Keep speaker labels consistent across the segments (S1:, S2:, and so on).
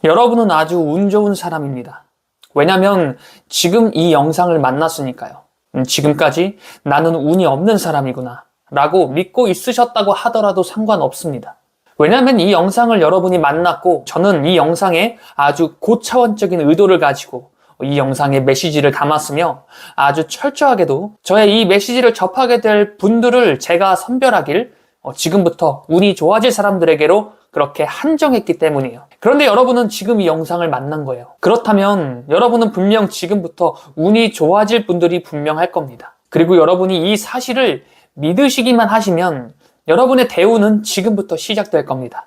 S1: 여러분은 아주 운 좋은 사람입니다. 왜냐면 지금 이 영상을 만났으니까요. 지금까지 나는 운이 없는 사람이구나 라고 믿고 있으셨다고 하더라도 상관없습니다. 왜냐면 이 영상을 여러분이 만났고 저는 이 영상에 아주 고차원적인 의도를 가지고 이 영상에 메시지를 담았으며 아주 철저하게도 저의 이 메시지를 접하게 될 분들을 제가 선별하길 지금부터 운이 좋아질 사람들에게로 그렇게 한정했기 때문이에요. 그런데 여러분은 지금 이 영상을 만난 거예요. 그렇다면 여러분은 분명 지금부터 운이 좋아질 분들이 분명할 겁니다. 그리고 여러분이 이 사실을 믿으시기만 하시면 여러분의 대운은 지금부터 시작될 겁니다.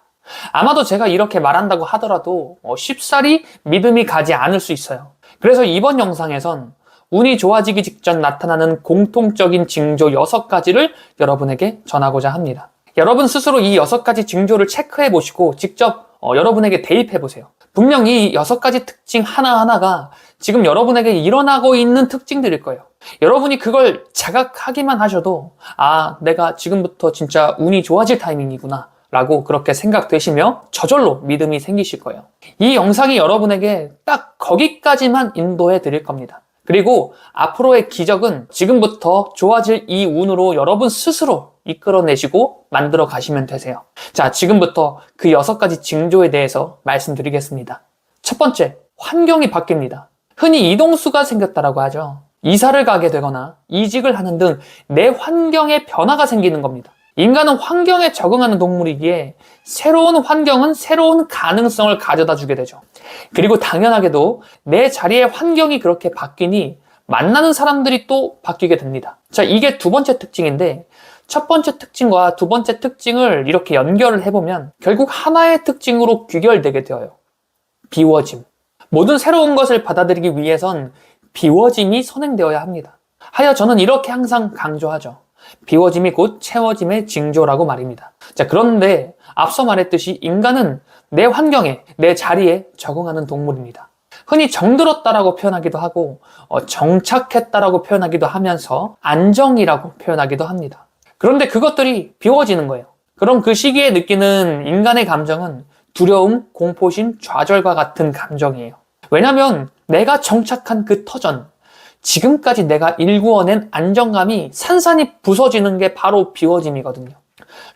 S1: 아마도 제가 이렇게 말한다고 하더라도 쉽사리 믿음이 가지 않을 수 있어요. 그래서 이번 영상에선 운이 좋아지기 직전 나타나는 공통적인 징조 6가지를 여러분에게 전하고자 합니다. 여러분 스스로 이 6가지 징조를 체크해 보시고 직접 여러분에게 대입해 보세요. 분명히 이 6가지 특징 하나하나가 지금 여러분에게 일어나고 있는 특징들일 거예요. 여러분이 그걸 자각하기만 하셔도 내가 지금부터 진짜 운이 좋아질 타이밍이구나 라고 그렇게 생각되시며 저절로 믿음이 생기실 거예요. 이 영상이 여러분에게 딱 거기까지만 인도해 드릴 겁니다. 그리고 앞으로의 기적은 지금부터 좋아질 이 운으로 여러분 스스로 이끌어내시고 만들어 가시면 되세요. 자, 지금부터 그 6가지 징조에 대해서 말씀드리겠습니다. 첫 번째, 환경이 바뀝니다. 흔히 이동수가 생겼다라고 하죠. 이사를 가게 되거나 이직을 하는 등 내 환경에 변화가 생기는 겁니다. 인간은 환경에 적응하는 동물이기에 새로운 환경은 새로운 가능성을 가져다 주게 되죠. 그리고 당연하게도 내 자리의 환경이 그렇게 바뀌니 만나는 사람들이 또 바뀌게 됩니다. 자, 이게 두 번째 특징인데 첫 번째 특징과 두 번째 특징을 이렇게 연결을 해보면 결국 하나의 특징으로 귀결되게 되어요. 비워짐. 모든 새로운 것을 받아들이기 위해선 비워짐이 선행되어야 합니다. 하여 저는 이렇게 항상 강조하죠. 비워짐이 곧 채워짐의 징조라고 말입니다. 자, 그런데 앞서 말했듯이 인간은 내 환경에, 내 자리에 적응하는 동물입니다. 흔히 정들었다라고 표현하기도 하고 정착했다라고 표현하기도 하면서 안정이라고 표현하기도 합니다. 그런데 그것들이 비워지는 거예요. 그럼 그 시기에 느끼는 인간의 감정은 두려움, 공포심, 좌절과 같은 감정이에요. 왜냐하면 내가 정착한 그 터전, 지금까지 내가 일구어낸 안정감이 산산이 부서지는 게 바로 비워짐이거든요.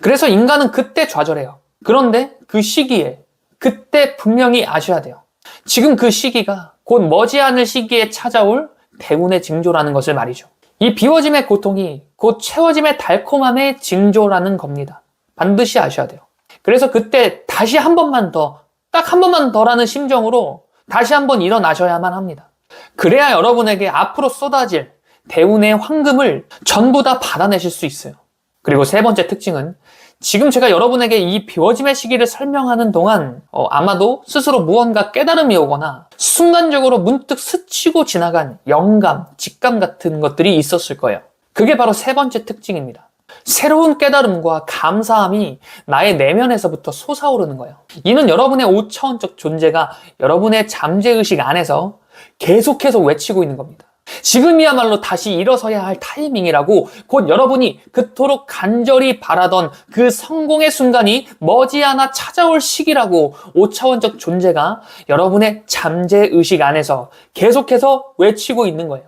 S1: 그래서 인간은 그때 좌절해요. 그런데 그 시기에, 그때 분명히 아셔야 돼요. 지금 그 시기가 곧 머지않을 시기에 찾아올 대운의 징조라는 것을 말이죠. 이 비워짐의 고통이 곧 채워짐의 달콤함의 징조라는 겁니다. 반드시 아셔야 돼요. 그래서 그때 다시 한 번만 더, 딱 한 번만 더라는 심정으로 다시 한번 일어나셔야만 합니다. 그래야 여러분에게 앞으로 쏟아질 대운의 황금을 전부 다 받아내실 수 있어요. 그리고 세 번째 특징은 지금 제가 여러분에게 이 비워짐의 시기를 설명하는 동안 아마도 스스로 무언가 깨달음이 오거나 순간적으로 문득 스치고 지나간 영감, 직감 같은 것들이 있었을 거예요. 그게 바로 세 번째 특징입니다. 새로운 깨달음과 감사함이 나의 내면에서부터 솟아오르는 거예요. 이는 여러분의 5차원적 존재가 여러분의 잠재의식 안에서 계속해서 외치고 있는 겁니다. 지금이야말로 다시 일어서야 할 타이밍이라고 곧 여러분이 그토록 간절히 바라던 그 성공의 순간이 머지않아 찾아올 시기라고 5차원적 존재가 여러분의 잠재의식 안에서 계속해서 외치고 있는 거예요.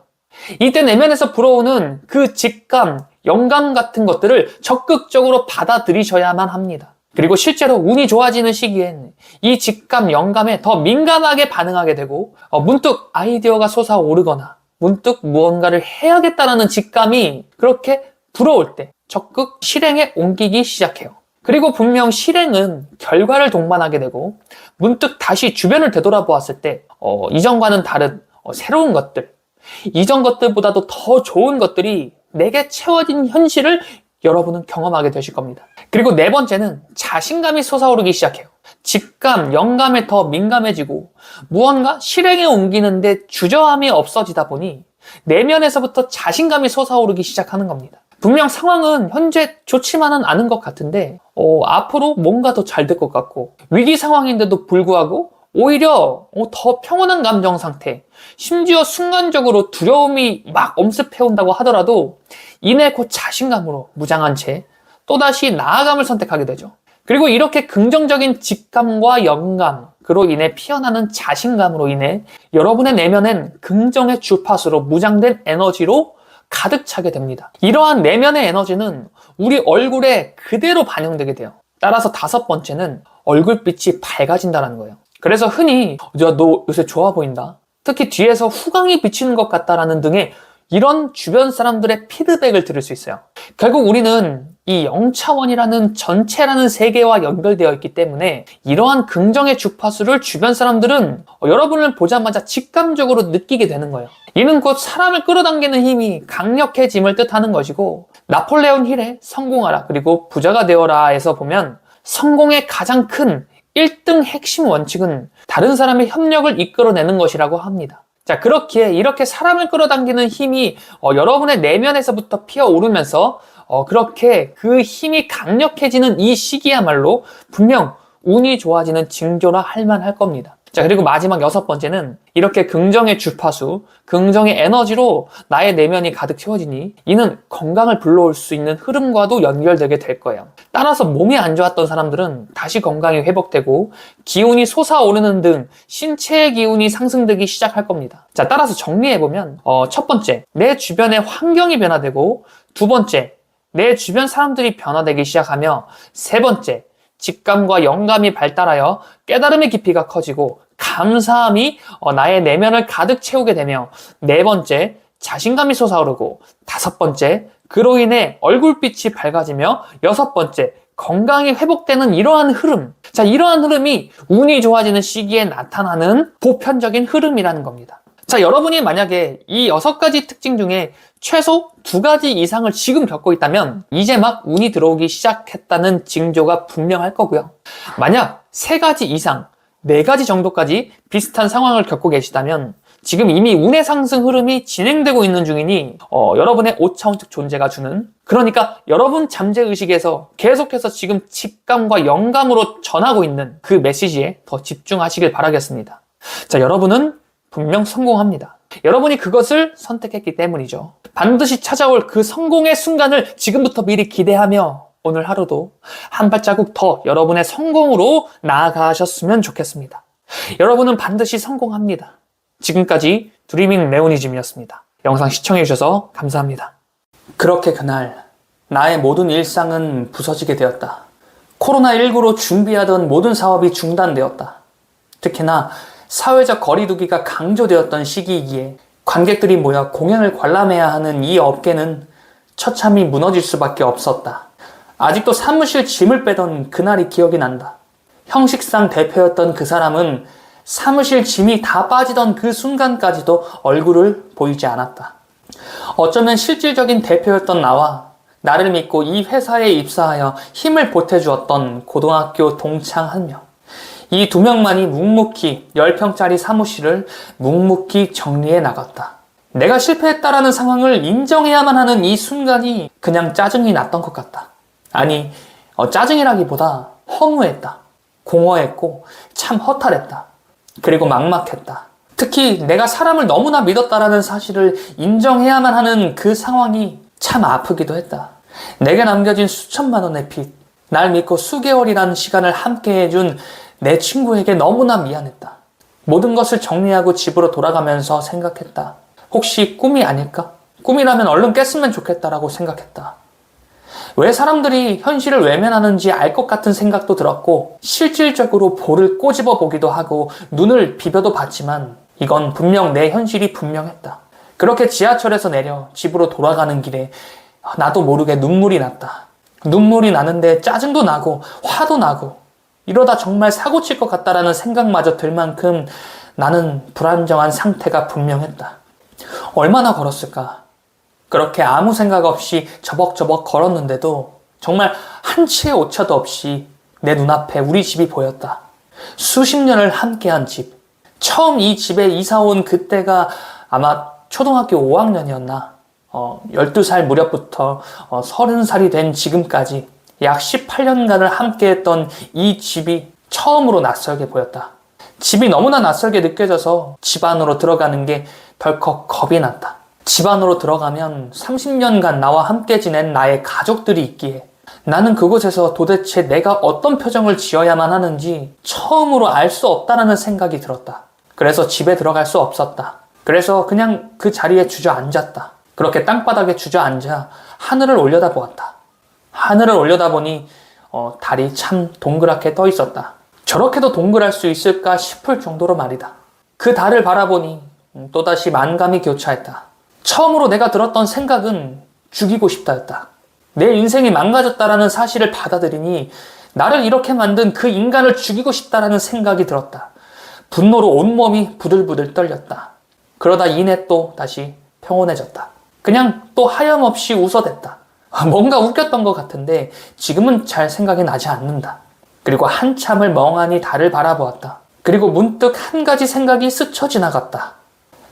S1: 이때 내면에서 불어오는 그 직감, 영감 같은 것들을 적극적으로 받아들이셔야만 합니다. 그리고 실제로 운이 좋아지는 시기엔 이 직감, 영감에 더 민감하게 반응하게 되고 문득 아이디어가 솟아오르거나 문득 무언가를 해야겠다라는 직감이 그렇게 불어올 때 적극 실행에 옮기기 시작해요. 그리고 분명 실행은 결과를 동반하게 되고 문득 다시 주변을 되돌아보았을 때 이전과는 다른 새로운 것들, 이전 것들보다도 더 좋은 것들이 내게 채워진 현실을 여러분은 경험하게 되실 겁니다. 그리고 네 번째는 자신감이 솟아오르기 시작해요. 직감, 영감에 더 민감해지고 무언가 실행에 옮기는데 주저함이 없어지다 보니 내면에서부터 자신감이 솟아오르기 시작하는 겁니다. 분명 상황은 현재 좋지만은 않은 것 같은데 앞으로 뭔가 더 잘 될 것 같고 위기 상황인데도 불구하고 오히려 더 평온한 감정 상태, 심지어 순간적으로 두려움이 막 엄습해온다고 하더라도 이내 곧 자신감으로 무장한 채 또다시 나아감을 선택하게 되죠. 그리고 이렇게 긍정적인 직감과 영감, 그로 인해 피어나는 자신감으로 인해 여러분의 내면엔 긍정의 주파수로 무장된 에너지로 가득 차게 됩니다. 이러한 내면의 에너지는 우리 얼굴에 그대로 반영되게 돼요. 따라서 5번째는 얼굴빛이 밝아진다는 거예요. 그래서 흔히 너 요새 좋아 보인다. 특히 뒤에서 후광이 비치는 것 같다라는 등의 이런 주변 사람들의 피드백을 들을 수 있어요. 결국 우리는 이 영차원이라는 전체라는 세계와 연결되어 있기 때문에 이러한 긍정의 주파수를 주변 사람들은 여러분을 보자마자 직감적으로 느끼게 되는 거예요. 이는 곧 사람을 끌어당기는 힘이 강력해짐을 뜻하는 것이고, 나폴레옹 힐의 성공하라 그리고 부자가 되어라에서 보면 성공의 가장 큰 1등 핵심 원칙은 다른 사람의 협력을 이끌어내는 것이라고 합니다. 자, 그렇기에 이렇게 사람을 끌어당기는 힘이 여러분의 내면에서부터 피어오르면서 그렇게 그 힘이 강력해지는 이 시기야말로 분명 운이 좋아지는 징조라 할 만할 겁니다. 자, 그리고 마지막 6번째는 이렇게 긍정의 주파수, 긍정의 에너지로 나의 내면이 가득 채워지니 이는 건강을 불러올 수 있는 흐름과도 연결되게 될 거예요. 따라서 몸이 안 좋았던 사람들은 다시 건강이 회복되고 기운이 솟아오르는 등 신체의 기운이 상승되기 시작할 겁니다. 자, 따라서 정리해보면 첫 번째, 내 주변의 환경이 변화되고, 두 번째, 내 주변 사람들이 변화되기 시작하며, 세 번째, 직감과 영감이 발달하여 깨달음의 깊이가 커지고 감사함이 나의 내면을 가득 채우게 되며, 네 번째, 자신감이 솟아오르고, 다섯 번째, 그로 인해 얼굴빛이 밝아지며, 여섯 번째, 건강이 회복되는 이러한 흐름. 자, 이러한 흐름이 운이 좋아지는 시기에 나타나는 보편적인 흐름이라는 겁니다. 자, 여러분이 만약에 이 6가지 특징 중에 최소 2가지 이상을 지금 겪고 있다면 이제 막 운이 들어오기 시작했다는 징조가 분명할 거고요. 만약 3가지 이상, 4가지 정도까지 비슷한 상황을 겪고 계시다면 지금 이미 운의 상승 흐름이 진행되고 있는 중이니 여러분의 5차원적 존재가 주는, 그러니까 여러분 잠재의식에서 계속해서 지금 직감과 영감으로 전하고 있는 그 메시지에 더 집중하시길 바라겠습니다. 자, 여러분은 분명 성공합니다. 여러분이 그것을 선택했기 때문이죠. 반드시 찾아올 그 성공의 순간을 지금부터 미리 기대하며 오늘 하루도 한 발자국 더 여러분의 성공으로 나아가셨으면 좋겠습니다. 여러분은 반드시 성공합니다. 지금까지 드리밍 레오니즘이었습니다. 영상 시청해주셔서 감사합니다. 그렇게 그날 나의 모든 일상은 부서지게 되었다. 코로나19로 준비하던 모든 사업이 중단되었다. 특히나 사회적 거리두기가 강조되었던 시기이기에 관객들이 모여 공연을 관람해야 하는 이 업계는 처참히 무너질 수밖에 없었다. 아직도 사무실 짐을 빼던 그날이 기억이 난다. 형식상 대표였던 그 사람은 사무실 짐이 다 빠지던 그 순간까지도 얼굴을 보이지 않았다. 어쩌면 실질적인 대표였던 나와 나를 믿고 이 회사에 입사하여 힘을 보태주었던 고등학교 동창 한 명. 이 2명만이 묵묵히 10평짜리 사무실을 묵묵히 정리해 나갔다. 내가 실패했다라는 상황을 인정해야만 하는 이 순간이 그냥 짜증이 났던 것 같다. 아니, 짜증이라기보다 허무했다. 공허했고 참 허탈했다. 그리고 막막했다. 특히 내가 사람을 너무나 믿었다라는 사실을 인정해야만 하는 그 상황이 참 아프기도 했다. 내게 남겨진 수천만 원의 빚, 날 믿고 수개월이라는 시간을 함께 해준 내 친구에게 너무나 미안했다. 모든 것을 정리하고 집으로 돌아가면서 생각했다. 혹시 꿈이 아닐까? 꿈이라면 얼른 깼으면 좋겠다라고 생각했다. 왜 사람들이 현실을 외면하는지 알 것 같은 생각도 들었고, 실질적으로 볼을 꼬집어 보기도 하고 눈을 비벼도 봤지만 이건 분명 내 현실이 분명했다. 그렇게 지하철에서 내려 집으로 돌아가는 길에 나도 모르게 눈물이 났다. 눈물이 나는데 짜증도 나고 화도 나고, 이러다 정말 사고 칠 것 같다라는 생각마저 들 만큼 나는 불안정한 상태가 분명했다. 얼마나 걸었을까? 그렇게 아무 생각 없이 저벅저벅 걸었는데도 정말 한치의 오차도 없이 내 눈앞에 우리 집이 보였다. 수십 년을 함께한 집. 처음 이 집에 이사 온 그때가 아마 초등학교 5학년이었나? 12살 무렵부터 30살이 된 지금까지 약 18년간을 함께했던 이 집이 처음으로 낯설게 보였다. 집이 너무나 낯설게 느껴져서 집 안으로 들어가는 게 덜컥 겁이 났다. 집 안으로 들어가면 30년간 나와 함께 지낸 나의 가족들이 있기에 나는 그곳에서 도대체 내가 어떤 표정을 지어야만 하는지 처음으로 알 수 없다라는 생각이 들었다. 그래서 집에 들어갈 수 없었다. 그래서 그냥 그 자리에 주저앉았다. 그렇게 땅바닥에 주저앉아 하늘을 올려다보았다. 하늘을 올려다보니 달이 참 동그랗게 떠 있었다. 저렇게도 동그랄 수 있을까 싶을 정도로 말이다. 그 달을 바라보니 또다시 만감이 교차했다. 처음으로 내가 들었던 생각은 죽이고 싶다였다. 내 인생이 망가졌다라는 사실을 받아들이니 나를 이렇게 만든 그 인간을 죽이고 싶다라는 생각이 들었다. 분노로 온몸이 부들부들 떨렸다. 그러다 이내 또 다시 평온해졌다. 그냥 또 하염없이 웃어댔다. 뭔가 웃겼던 것 같은데 지금은 잘 생각이 나지 않는다. 그리고 한참을 멍하니 달을 바라보았다. 그리고 문득 한 가지 생각이 스쳐 지나갔다.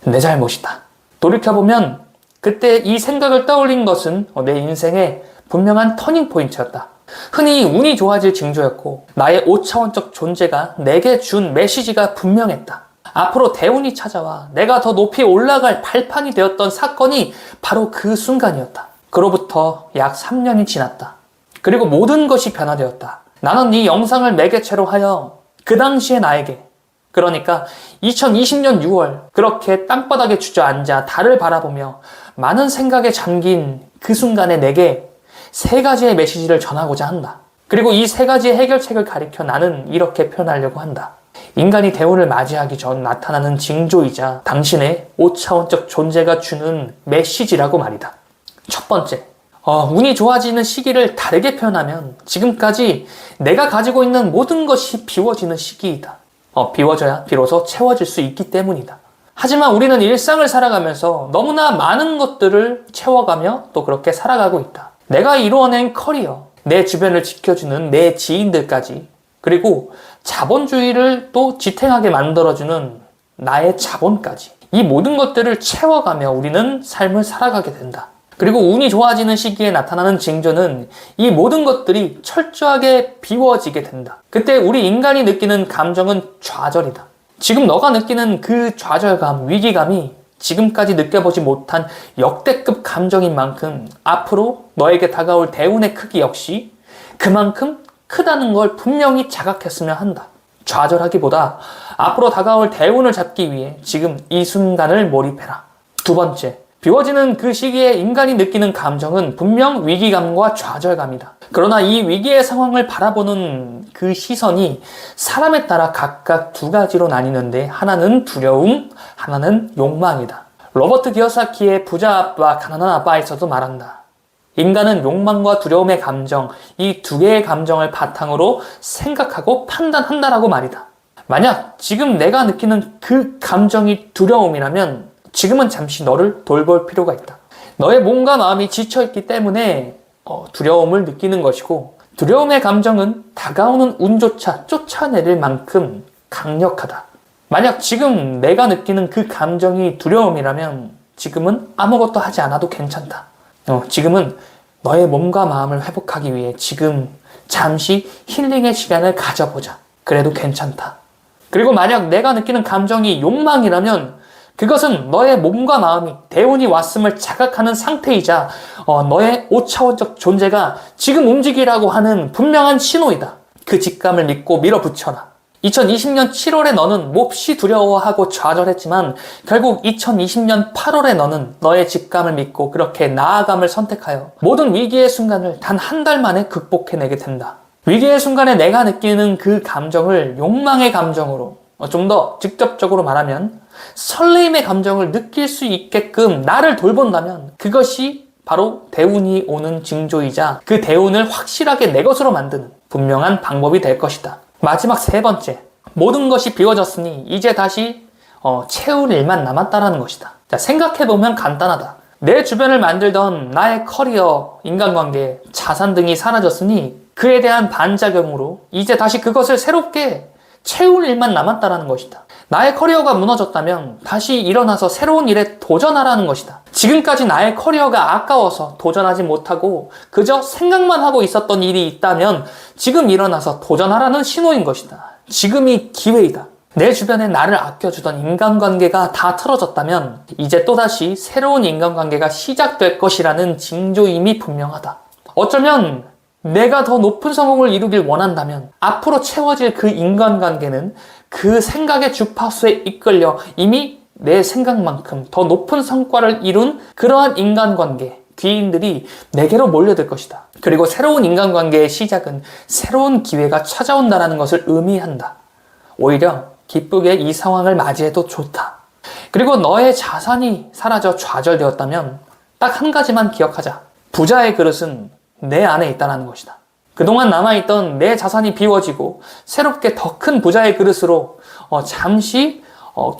S1: 내 잘못이다. 돌이켜보면 그때 이 생각을 떠올린 것은 내 인생의 분명한 터닝포인트였다. 흔히 운이 좋아질 징조였고 나의 5차원적 존재가 내게 준 메시지가 분명했다. 앞으로 대운이 찾아와 내가 더 높이 올라갈 발판이 되었던 사건이 바로 그 순간이었다. 그로부터 약 3년이 지났다. 그리고 모든 것이 변화되었다. 나는 이 영상을 매개체로 하여 그 당시의 나에게, 그러니까 2020년 6월 그렇게 땅바닥에 주저앉아 달을 바라보며 많은 생각에 잠긴 그 순간에 내게 3가지의 메시지를 전하고자 한다. 그리고 이 3가지의 해결책을 가리켜 나는 이렇게 표현하려고 한다. 인간이 대운을 맞이하기 전 나타나는 징조이자 당신의 5차원적 존재가 주는 메시지라고 말이다. 첫 번째, 운이 좋아지는 시기를 다르게 표현하면 지금까지 내가 가지고 있는 모든 것이 비워지는 시기이다. 비워져야 비로소 채워질 수 있기 때문이다. 하지만 우리는 일상을 살아가면서 너무나 많은 것들을 채워가며 또 그렇게 살아가고 있다. 내가 이루어낸 커리어, 내 주변을 지켜주는 내 지인들까지, 그리고 자본주의를 또 지탱하게 만들어주는 나의 자본까지, 이 모든 것들을 채워가며 우리는 삶을 살아가게 된다. 그리고 운이 좋아지는 시기에 나타나는 징조는 이 모든 것들이 철저하게 비워지게 된다. 그때 우리 인간이 느끼는 감정은 좌절이다. 지금 너가 느끼는 그 좌절감, 위기감이 지금까지 느껴보지 못한 역대급 감정인 만큼 앞으로 너에게 다가올 대운의 크기 역시 그만큼 크다는 걸 분명히 자각했으면 한다. 좌절하기보다 앞으로 다가올 대운을 잡기 위해 지금 이 순간을 몰입해라. 두 번째, 비워지는 그 시기에 인간이 느끼는 감정은 분명 위기감과 좌절감이다. 그러나 이 위기의 상황을 바라보는 그 시선이 사람에 따라 각각 2가지로 나뉘는데 하나는 두려움, 하나는 욕망이다. 로버트 기요사키의 부자 아빠, 가난한 아빠에서도 말한다. 인간은 욕망과 두려움의 감정, 이 2개의 감정을 바탕으로 생각하고 판단한다라고 말이다. 만약 지금 내가 느끼는 그 감정이 두려움이라면 지금은 잠시 너를 돌볼 필요가 있다. 너의 몸과 마음이 지쳐있기 때문에 두려움을 느끼는 것이고, 두려움의 감정은 다가오는 운조차 쫓아내릴 만큼 강력하다. 만약 지금 내가 느끼는 그 감정이 두려움이라면 지금은 아무것도 하지 않아도 괜찮다. 지금은 너의 몸과 마음을 회복하기 위해 지금 잠시 힐링의 시간을 가져보자. 그래도 괜찮다. 그리고 만약 내가 느끼는 감정이 욕망이라면 그것은 너의 몸과 마음이 대운이 왔음을 자각하는 상태이자 너의 5차원적 존재가 지금 움직이라고 하는 분명한 신호이다. 그 직감을 믿고 밀어붙여라. 2020년 7월에 너는 몹시 두려워하고 좌절했지만 결국 2020년 8월에 너는 너의 직감을 믿고 그렇게 나아감을 선택하여 모든 위기의 순간을 단 한 달 만에 극복해내게 된다. 위기의 순간에 내가 느끼는 그 감정을 욕망의 감정으로, 좀 더 직접적으로 말하면 설레임의 감정을 느낄 수 있게끔 나를 돌본다면 그것이 바로 대운이 오는 징조이자 그 대운을 확실하게 내 것으로 만드는 분명한 방법이 될 것이다. 마지막 3번째, 모든 것이 비워졌으니 이제 다시 채울 일만 남았다라는 것이다. 자, 생각해보면 간단하다. 내 주변을 만들던 나의 커리어, 인간관계, 자산 등이 사라졌으니 그에 대한 반작용으로 이제 다시 그것을 새롭게 채울 일만 남았다라는 것이다. 나의 커리어가 무너졌다면 다시 일어나서 새로운 일에 도전하라는 것이다. 지금까지 나의 커리어가 아까워서 도전하지 못하고 그저 생각만 하고 있었던 일이 있다면 지금 일어나서 도전하라는 신호인 것이다. 지금이 기회이다. 내 주변에 나를 아껴주던 인간관계가 다 틀어졌다면 이제 또다시 새로운 인간관계가 시작될 것이라는 징조임이 분명하다. 어쩌면 내가 더 높은 성공을 이루길 원한다면 앞으로 채워질 그 인간관계는 그 생각의 주파수에 이끌려 이미 내 생각만큼 더 높은 성과를 이룬 그러한 인간관계, 귀인들이 내게로 몰려들 것이다. 그리고 새로운 인간관계의 시작은 새로운 기회가 찾아온다는 것을 의미한다. 오히려 기쁘게 이 상황을 맞이해도 좋다. 그리고 너의 자산이 사라져 좌절되었다면 딱 한 가지만 기억하자. 부자의 그릇은 내 안에 있다는 것이다. 그동안 남아있던 내 자산이 비워지고 새롭게 더 큰 부자의 그릇으로 잠시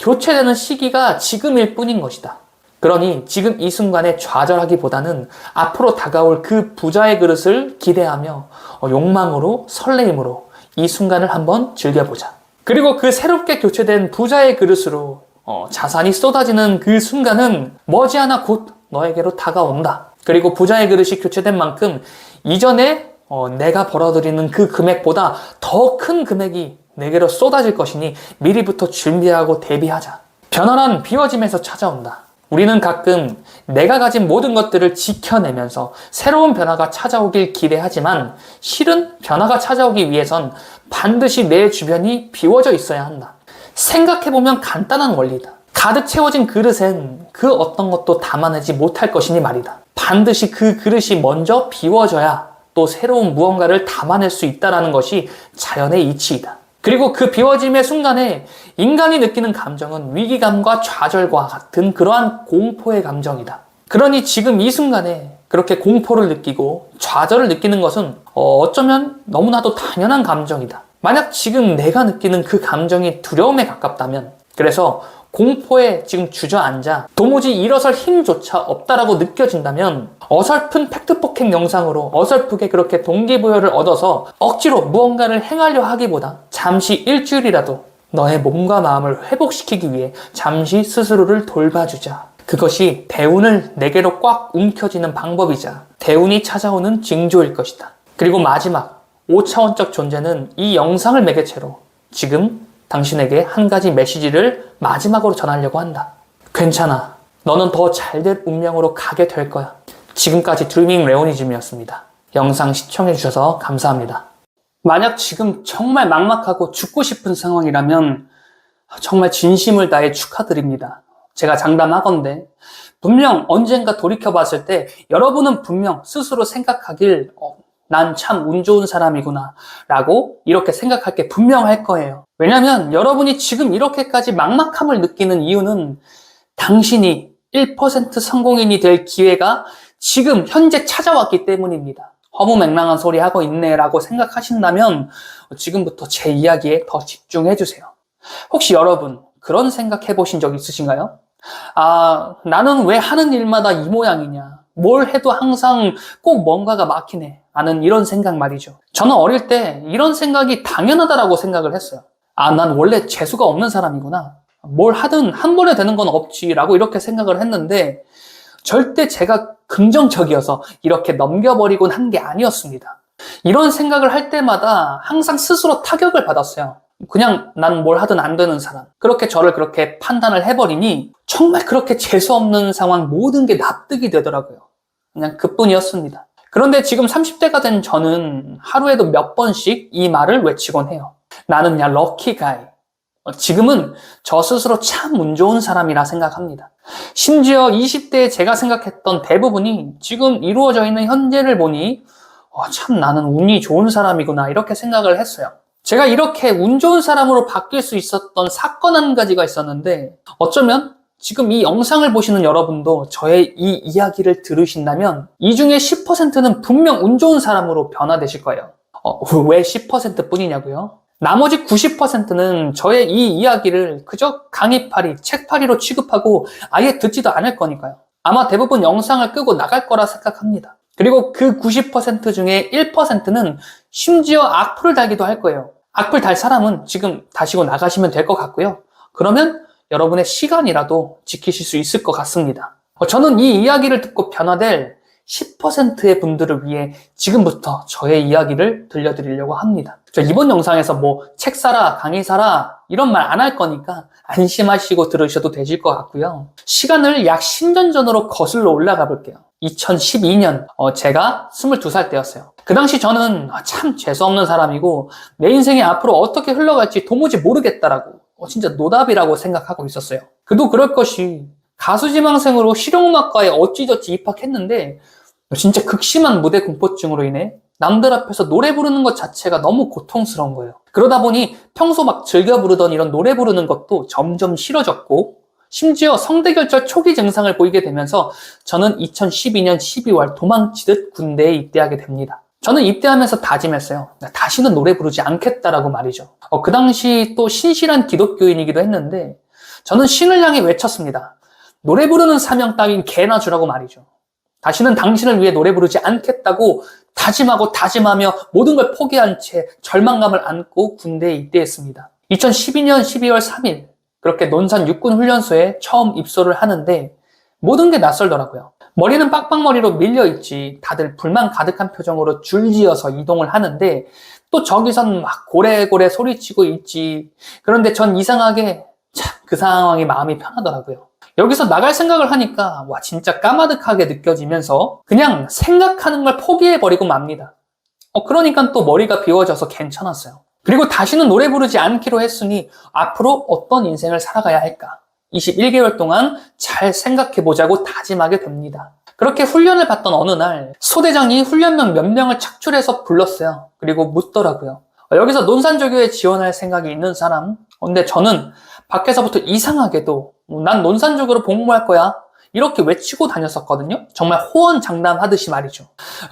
S1: 교체되는 시기가 지금일 뿐인 것이다. 그러니 지금 이 순간에 좌절하기보다는 앞으로 다가올 그 부자의 그릇을 기대하며 욕망으로 설레임으로 이 순간을 한번 즐겨보자. 그리고 그 새롭게 교체된 부자의 그릇으로 자산이 쏟아지는 그 순간은 머지않아 곧 너에게로 다가온다. 그리고 부자의 그릇이 교체된 만큼 이전에 내가 벌어들이는 그 금액보다 더 큰 금액이 내게로 쏟아질 것이니 미리부터 준비하고 대비하자. 변화란 비워짐에서 찾아온다. 우리는 가끔 내가 가진 모든 것들을 지켜내면서 새로운 변화가 찾아오길 기대하지만 실은 변화가 찾아오기 위해선 반드시 내 주변이 비워져 있어야 한다. 생각해보면 간단한 원리다. 가득 채워진 그릇엔 그 어떤 것도 담아내지 못할 것이니 말이다. 반드시 그 그릇이 먼저 비워져야 또 새로운 무언가를 담아낼 수 있다는 것이 자연의 이치이다. 그리고 그 비워짐의 순간에 인간이 느끼는 감정은 위기감과 좌절과 같은 그러한 공포의 감정이다. 그러니 지금 이 순간에 그렇게 공포를 느끼고 좌절을 느끼는 것은 어쩌면 너무나도 당연한 감정이다. 만약 지금 내가 느끼는 그 감정이 두려움에 가깝다면, 그래서 공포에 지금 주저앉아 도무지 일어설 힘조차 없다라고 느껴진다면 어설픈 팩트폭행 영상으로 어설프게 그렇게 동기부여를 얻어서 억지로 무언가를 행하려 하기보다 잠시 일주일이라도 너의 몸과 마음을 회복시키기 위해 잠시 스스로를 돌봐주자. 그것이 대운을 내게로 꽉 움켜쥐는 방법이자 대운이 찾아오는 징조일 것이다. 그리고 마지막 5차원적 존재는 이 영상을 매개체로 지금 당신에게 한 가지 메시지를 마지막으로 전하려고 한다. 괜찮아. 너는 더 잘될 운명으로 가게 될 거야. 지금까지 드리밍 레오니즘이었습니다. 영상 시청해주셔서 감사합니다. 만약 지금 정말 막막하고 죽고 싶은 상황이라면 정말 진심을 다해 축하드립니다. 제가 장담하건대 분명 언젠가 돌이켜봤을 때 여러분은 분명 스스로 생각하길 난 참 운 좋은 사람이구나 라고 이렇게 생각할 게 분명할 거예요. 왜냐하면 여러분이 지금 이렇게까지 막막함을 느끼는 이유는 당신이 1% 성공인이 될 기회가 지금 현재 찾아왔기 때문입니다. 허무맹랑한 소리 하고 있네 라고 생각하신다면 지금부터 제 이야기에 더 집중해 주세요. 혹시 여러분 그런 생각 해보신 적 있으신가요? 나는 왜 하는 일마다 이 모양이냐, 뭘 해도 항상 꼭 뭔가가 막히네 라는 이런 생각 말이죠. 저는 어릴 때 이런 생각이 당연하다라고 생각을 했어요. 난 원래 재수가 없는 사람이구나, 뭘 하든 한 번에 되는 건 없지 라고 이렇게 생각을 했는데 절대 제가 긍정적이어서 이렇게 넘겨버리곤 한 게 아니었습니다. 이런 생각을 할 때마다 항상 스스로 타격을 받았어요. 그냥 난 뭘 하든 안 되는 사람, 그렇게 저를 그렇게 판단을 해버리니 정말 그렇게 재수없는 상황 모든 게 납득이 되더라고요. 그냥 그뿐이었습니다. 그런데 지금 30대가 된 저는 하루에도 몇 번씩 이 말을 외치곤 해요. 나는 야 럭키 가이. 지금은 저 스스로 참 운 좋은 사람이라 생각합니다. 심지어 20대에 제가 생각했던 대부분이 지금 이루어져 있는 현재를 보니 참 나는 운이 좋은 사람이구나 이렇게 생각을 했어요. 제가 이렇게 운 좋은 사람으로 바뀔 수 있었던 사건 한 가지가 있었는데 어쩌면 지금 이 영상을 보시는 여러분도 저의 이 이야기를 들으신다면 이 중에 10%는 분명 운 좋은 사람으로 변화되실 거예요. 왜 10% 뿐이냐고요? 나머지 90%는 저의 이 이야기를 그저 강의파리, 책파리로 취급하고 아예 듣지도 않을 거니까요. 아마 대부분 영상을 끄고 나갈 거라 생각합니다. 그리고 그 90% 중에 1%는 심지어 악플을 달기도 할 거예요. 악플 달 사람은 지금 다시고 나가시면 될 것 같고요. 그러면 여러분의 시간이라도 지키실 수 있을 것 같습니다. 저는 이 이야기를 듣고 변화될 10%의 분들을 위해 지금부터 저의 이야기를 들려드리려고 합니다. 저 이번 영상에서 뭐 책 사라, 강의 사라 이런 말 안 할 거니까 안심하시고 들으셔도 되실 것 같고요. 시간을 약 10년 전으로 거슬러 올라가 볼게요. 2012년 제가 22살 때였어요. 그 당시 저는 참 재수없는 사람이고 내 인생이 앞으로 어떻게 흘러갈지 도무지 모르겠다라고 진짜 노답이라고 생각하고 있었어요. 그도 그럴 것이 가수 지망생으로 실용음악과에 어찌저찌 입학했는데 진짜 극심한 무대 공포증으로 인해 남들 앞에서 노래 부르는 것 자체가 너무 고통스러운 거예요. 그러다 보니 평소 막 즐겨 부르던 이런 노래 부르는 것도 점점 싫어졌고 심지어 성대결절 초기 증상을 보이게 되면서 저는 2012년 12월 도망치듯 군대에 입대하게 됩니다. 저는 입대하면서 다짐했어요. 다시는 노래 부르지 않겠다라고 말이죠. 그 당시 또 신실한 기독교인이기도 했는데 저는 신을 향해 외쳤습니다. 노래 부르는 사명 따윈 개나 주라고 말이죠. 다시는 당신을 위해 노래 부르지 않겠다고 다짐하고 다짐하며 모든 걸 포기한 채 절망감을 안고 군대에 입대했습니다. 2012년 12월 3일 그렇게 논산 육군훈련소에 처음 입소를 하는데 모든 게 낯설더라고요. 머리는 빡빡머리로 밀려있지 다들 불만 가득한 표정으로 줄지어서 이동을 하는데 또 저기선 막 고래고래 소리치고 있지. 그런데 전 이상하게 참 그 상황이 마음이 편하더라고요. 여기서 나갈 생각을 하니까 와 진짜 까마득하게 느껴지면서 그냥 생각하는 걸 포기해버리고 맙니다. 그러니까 또 머리가 비워져서 괜찮았어요. 그리고 다시는 노래 부르지 않기로 했으니 앞으로 어떤 인생을 살아가야 할까? 21개월 동안 잘 생각해보자고 다짐하게 됩니다. 그렇게 훈련을 받던 어느 날 소대장이 훈련병 몇 명을 착출해서 불렀어요. 그리고 묻더라고요. 여기서 논산조교에 지원할 생각이 있는 사람? 근데 저는 밖에서부터 이상하게도 난 논산조교로 복무할 거야 이렇게 외치고 다녔었거든요. 정말 호언장담하듯이 말이죠.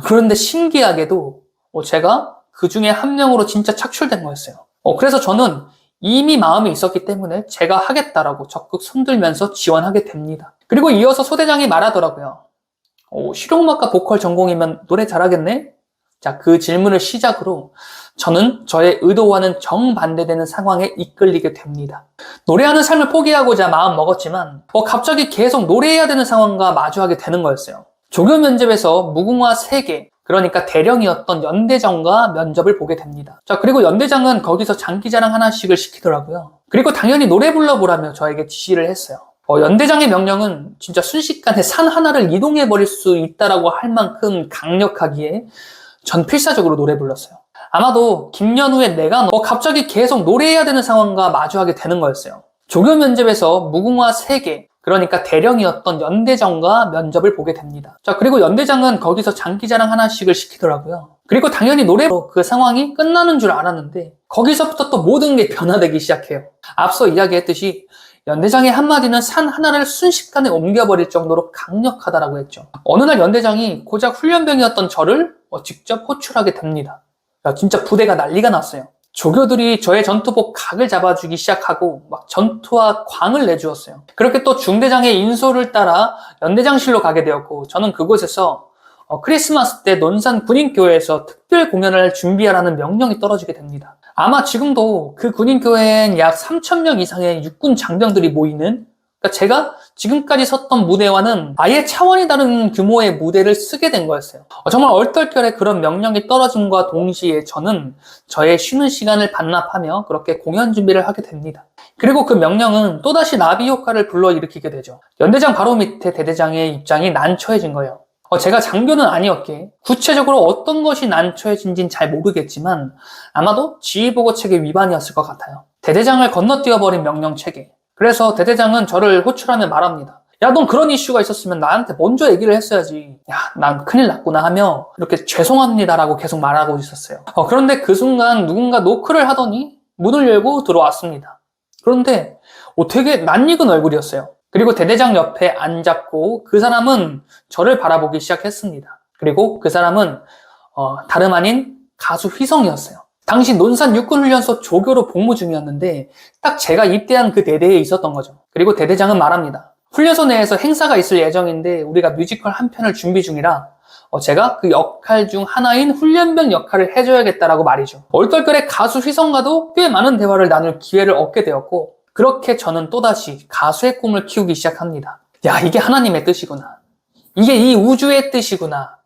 S1: 그런데 신기하게도 제가 그 중에 한 명으로 진짜 착출된 거였어요. 그래서 저는 이미 마음이 있었기 때문에 제가 하겠다라고 적극 손들면서 지원하게 됩니다. 그리고 이어서 소대장이 말하더라고요. 실용음악과 보컬 전공이면 노래 잘하겠네? 자, 그 질문을 시작으로 저는 저의 의도와는 정반대되는 상황에 이끌리게 됩니다. 노래하는 삶을 포기하고자 마음 먹었지만 갑자기 계속 노래해야 되는 상황과 마주하게 되는 거였어요. 조교 면접에서 무궁화 3개, 그러니까 대령이었던 연대장과 면접을 보게 됩니다. 자, 그리고 연대장은 거기서 장기자랑 하나씩을 시키더라고요. 그리고 당연히 노래 불러보라며 저에게 지시를 했어요. 연대장의 명령은 진짜 순식간에 산 하나를 이동해버릴 수 있다라고 할 만큼 강력하기에 전 필사적으로 노래 불렀어요. 아마도 김연우의 내가 갑자기 계속 노래해야 되는 상황과 마주하게 되는 거였어요. 조교 면접에서 무궁화 3개, 그러니까 대령이었던 연대장과 면접을 보게 됩니다. 자, 그리고 연대장은 거기서 장기자랑 하나씩을 시키더라고요. 그리고 당연히 노래로 그 상황이 끝나는 줄 알았는데 거기서부터 또 모든 게 변화되기 시작해요. 앞서 이야기했듯이 연대장의 한마디는 산 하나를 순식간에 옮겨버릴 정도로 강력하다라고 했죠. 어느 날 연대장이 고작 훈련병이었던 저를 직접 호출하게 됩니다. 야, 진짜 부대가 난리가 났어요. 조교들이 저의 전투복 각을 잡아주기 시작하고 막 전투와 광을 내주었어요. 그렇게 또 중대장의 인소를 따라 연대장실로 가게 되었고 저는 그곳에서 크리스마스 때 논산 군인교회에서 특별 공연을 준비하라는 명령이 떨어지게 됩니다. 아마 지금도 그 군인교회엔 약 3,000명 이상의 육군 장병들이 모이는, 그러니까 제가 지금까지 섰던 무대와는 아예 차원이 다른 규모의 무대를 쓰게 된 거였어요. 정말 얼떨결에 그런 명령이 떨어짐과 동시에 저는 저의 쉬는 시간을 반납하며 그렇게 공연 준비를 하게 됩니다. 그리고 그 명령은 또다시 나비 효과를 불러일으키게 되죠. 연대장 바로 밑에 대대장의 입장이 난처해진 거예요. 제가 장교는 아니었기에 구체적으로 어떤 것이 난처해진지는 잘 모르겠지만 아마도 지휘보고 체계 위반이었을 것 같아요. 대대장을 건너뛰어버린 명령 체계. 그래서 대대장은 저를 호출하며 말합니다. 야, 넌 그런 이슈가 있었으면 나한테 먼저 얘기를 했어야지. 야, 난 큰일 났구나 하며 이렇게 죄송합니다라고 계속 말하고 있었어요. 그런데 그 순간 누군가 노크를 하더니 문을 열고 들어왔습니다. 그런데 되게 낯익은 얼굴이었어요. 그리고 대대장 옆에 앉았고 그 사람은 저를 바라보기 시작했습니다. 그리고 그 사람은 다름 아닌 가수 휘성이었어요. 당시 논산 육군훈련소 조교로 복무 중이었는데 딱 제가 입대한 그 대대에 있었던 거죠. 그리고 대대장은 말합니다. 훈련소 내에서 행사가 있을 예정인데 우리가 뮤지컬 한 편을 준비 중이라 제가 그 역할 중 하나인 훈련병 역할을 해줘야겠다라고 말이죠. 얼떨결에 가수 휘성과도 꽤 많은 대화를 나눌 기회를 얻게 되었고 그렇게 저는 또다시 가수의 꿈을 키우기 시작합니다. 야, 이게 하나님의 뜻이구나. 이게 이 우주의 뜻이구나.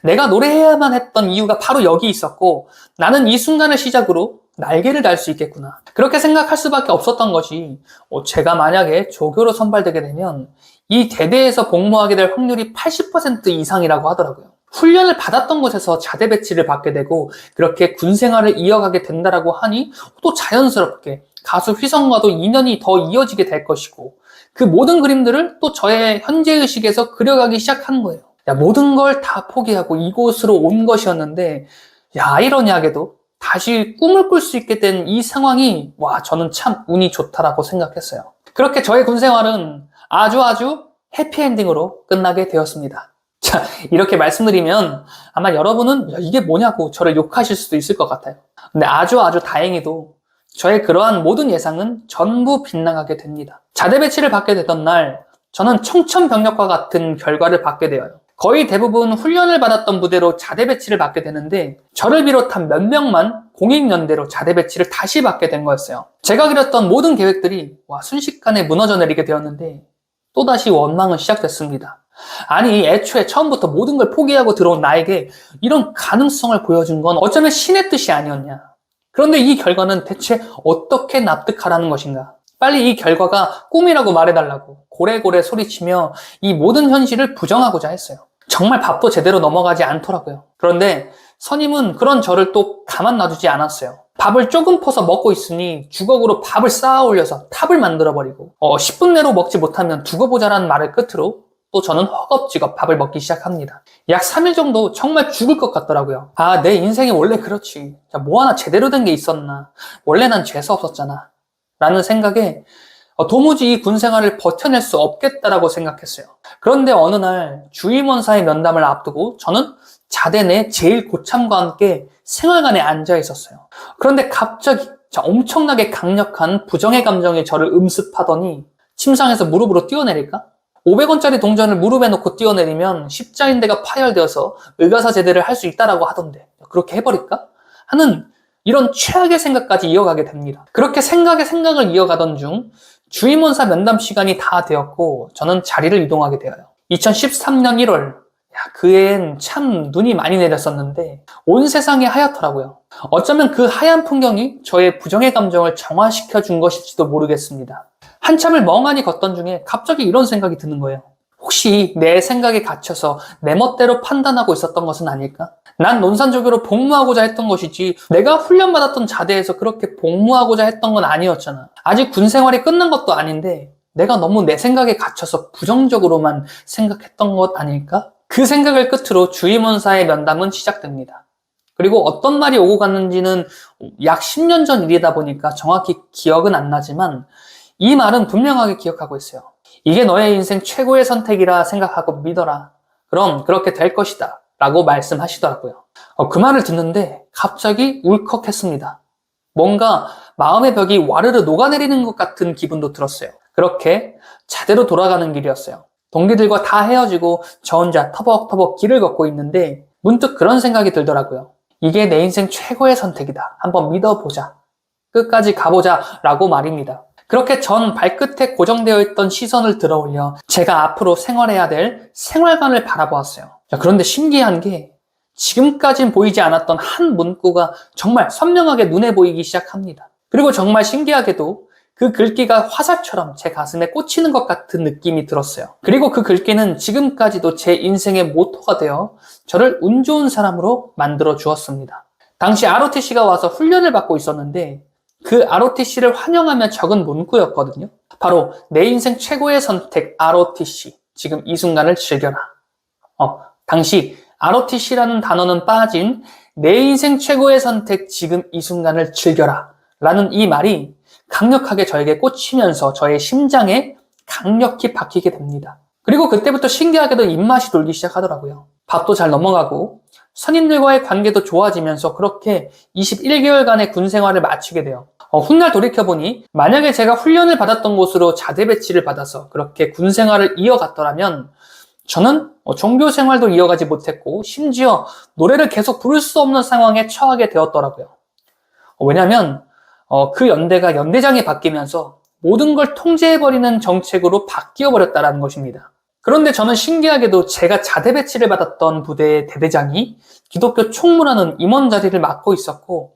S1: 내가 노래해야만 했던 이유가 바로 여기 있었고 나는 이 순간을 시작으로 날개를 달 수 있겠구나. 그렇게 생각할 수밖에 없었던 것이 제가 만약에 조교로 선발되게 되면 이 대대에서 복무하게 될 확률이 80% 이상이라고 하더라고요. 훈련을 받았던 곳에서 자대 배치를 받게 되고 그렇게 군 생활을 이어가게 된다라고 하니 또 자연스럽게 가수 휘성과도 인연이 더 이어지게 될 것이고 그 모든 그림들을 또 저의 현재의식에서 그려가기 시작하는 거예요. 모든 걸 다 포기하고 이곳으로 온 것이었는데 아이러니하게도 다시 꿈을 꿀 수 있게 된 이 상황이 저는 참 운이 좋다라고 생각했어요. 그렇게 저의 군 생활은 아주 해피엔딩으로 끝나게 되었습니다. 자, 이렇게 말씀드리면 아마 여러분은 이게 뭐냐고 저를 욕하실 수도 있을 것 같아요. 근데 아주 다행히도 저의 그러한 모든 예상은 전부 빗나가게 됩니다. 자대 배치를 받게 되던 날 저는 청천벽력과 같은 결과를 받게 되어요. 거의 대부분 훈련을 받았던 부대로 자대 배치를 받게 되는데 저를 비롯한 몇 명만 공익연대로 자대 배치를 다시 받게 된 거였어요. 제가 그렸던 모든 계획들이 순식간에 무너져 내리게 되었는데 또다시 원망은 시작됐습니다. 아니 애초에 처음부터 모든 걸 포기하고 들어온 나에게 이런 가능성을 보여준 건 어쩌면 신의 뜻이 아니었냐. 그런데 이 결과는 대체 어떻게 납득하라는 것인가. 빨리 이 결과가 꿈이라고 말해달라고 고래고래 소리치며 이 모든 현실을 부정하고자 했어요. 정말 밥도 제대로 넘어가지 않더라고요. 그런데 선임은 그런 저를 또 가만 놔두지 않았어요. 밥을 조금 퍼서 먹고 있으니 주걱으로 밥을 쌓아 올려서 탑을 만들어버리고 10분 내로 먹지 못하면 두고 보자라는 말을 끝으로 또 저는 허겁지겁 밥을 먹기 시작합니다. 약 3일 정도 정말 죽을 것 같더라고요. 내 인생이 원래 그렇지. 뭐 하나 제대로 된 게 있었나. 원래 난 재수 없었잖아. 라는 생각에 도무지 이 군 생활을 버텨낼 수 없겠다라고 생각했어요. 그런데 어느 날 주임원사의 면담을 앞두고 저는 자대 내 제일 고참과 함께 생활관에 앉아 있었어요. 그런데 갑자기 엄청나게 강력한 부정의 감정이 저를 음습하더니 침상에서 무릎으로 뛰어내릴까? 500원짜리 동전을 무릎에 놓고 뛰어내리면 십자인대가 파열되어서 의가사 제대를 할 수 있다라고 하던데 그렇게 해버릴까? 하는 이런 최악의 생각까지 이어가게 됩니다. 그렇게 생각을 이어가던 중 주임원사 면담 시간이 다 되었고 저는 자리를 이동하게 되어요. 2013년 1월 그 해엔 참 눈이 많이 내렸었는데 온 세상이 하얗더라고요. 어쩌면 그 하얀 풍경이 저의 부정의 감정을 정화시켜 준 것일지도 모르겠습니다. 한참을 멍하니 걷던 중에 갑자기 이런 생각이 드는 거예요. 혹시 내 생각에 갇혀서 내 멋대로 판단하고 있었던 것은 아닐까? 난 논산조교로 복무하고자 했던 것이지 내가 훈련받았던 자대에서 그렇게 복무하고자 했던 건 아니었잖아. 아직 군 생활이 끝난 것도 아닌데 내가 너무 내 생각에 갇혀서 부정적으로만 생각했던 것 아닐까? 그 생각을 끝으로 주임원사의 면담은 시작됩니다. 그리고 어떤 말이 오고 갔는지는 약 10년 전 일이다 보니까 정확히 기억은 안 나지만 이 말은 분명하게 기억하고 있어요. 이게 너의 인생 최고의 선택이라 생각하고 믿어라. 그럼 그렇게 될 것이다. 라고 말씀하시더라고요. 그 말을 듣는데 갑자기 울컥했습니다. 뭔가 마음의 벽이 와르르 녹아내리는 것 같은 기분도 들었어요. 그렇게 자대로 돌아가는 길이었어요. 동기들과 다 헤어지고 저 혼자 터벅터벅 길을 걷고 있는데 문득 그런 생각이 들더라고요. 이게 내 인생 최고의 선택이다. 한번 믿어보자. 끝까지 가보자. 라고 말입니다. 그렇게 전 발끝에 고정되어 있던 시선을 들어올려 제가 앞으로 생활해야 될 생활관을 바라보았어요. 그런데 신기한 게 지금까진 보이지 않았던 한 문구가 정말 선명하게 눈에 보이기 시작합니다. 그리고 정말 신기하게도 그 글귀가 화살처럼 제 가슴에 꽂히는 것 같은 느낌이 들었어요. 그리고 그 글귀는 지금까지도 제 인생의 모토가 되어 저를 운 좋은 사람으로 만들어 주었습니다. 당시 ROTC가 와서 훈련을 받고 있었는데 그 ROTC를 환영하며 적은 문구였거든요. 바로 내 인생 최고의 선택 ROTC. 지금 이 순간을 즐겨라. 당시 ROTC라는 단어는 빠진 내 인생 최고의 선택 지금 이 순간을 즐겨라 라는 이 말이 강력하게 저에게 꽂히면서 저의 심장에 강력히 박히게 됩니다. 그리고 그때부터 신기하게도 입맛이 돌기 시작하더라고요. 밥도 잘 넘어가고 선임들과의 관계도 좋아지면서 그렇게 21개월간의 군 생활을 마치게 돼요. 훗날 돌이켜보니 만약에 제가 훈련을 받았던 곳으로 자대 배치를 받아서 그렇게 군 생활을 이어갔더라면 저는 종교 생활도 이어가지 못했고 심지어 노래를 계속 부를 수 없는 상황에 처하게 되었더라고요. 왜냐하면 그 연대가 연대장이 바뀌면서 모든 걸 통제해버리는 정책으로 바뀌어버렸다는 것입니다. 그런데 저는 신기하게도 제가 자대 배치를 받았던 부대의 대대장이 기독교 총무라는 임원 자리를 맡고 있었고